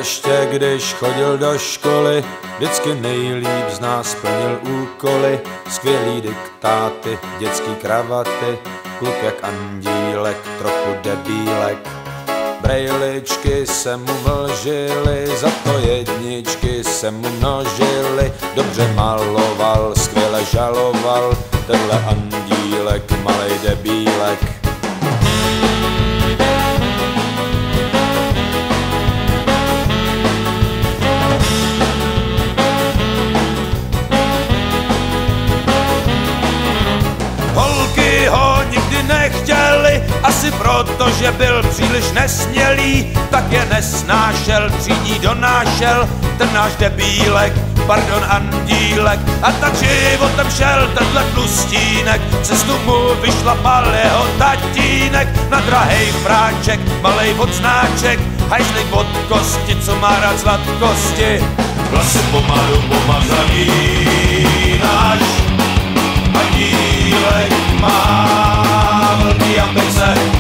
ještě když chodil do školy, vždycky nejlíp z nás plnil úkoly. Skvělý diktáty, dětský kravaty, kluk jak andílek, trochu debílek. Brejličky se mu mlžily, za to jedničky se mu množily. Dobře maloval, skvěle žaloval, tenhle andílek, malej debílek. Holky ho nikdy nechtěli, asi proto, že byl příliš nesmělý, tak je nesnášel, třídní donášel ten náš debílek, pardon andílek. A tak životem šel tenhle tlustínek, cestu mu vyšlapal jeho tatínek. Na drahej fráček, malej odznáček, hajzlík od kosti, co má rád sladkosti. Vlasy pomalu pomazaný náš andílek má velký ambice.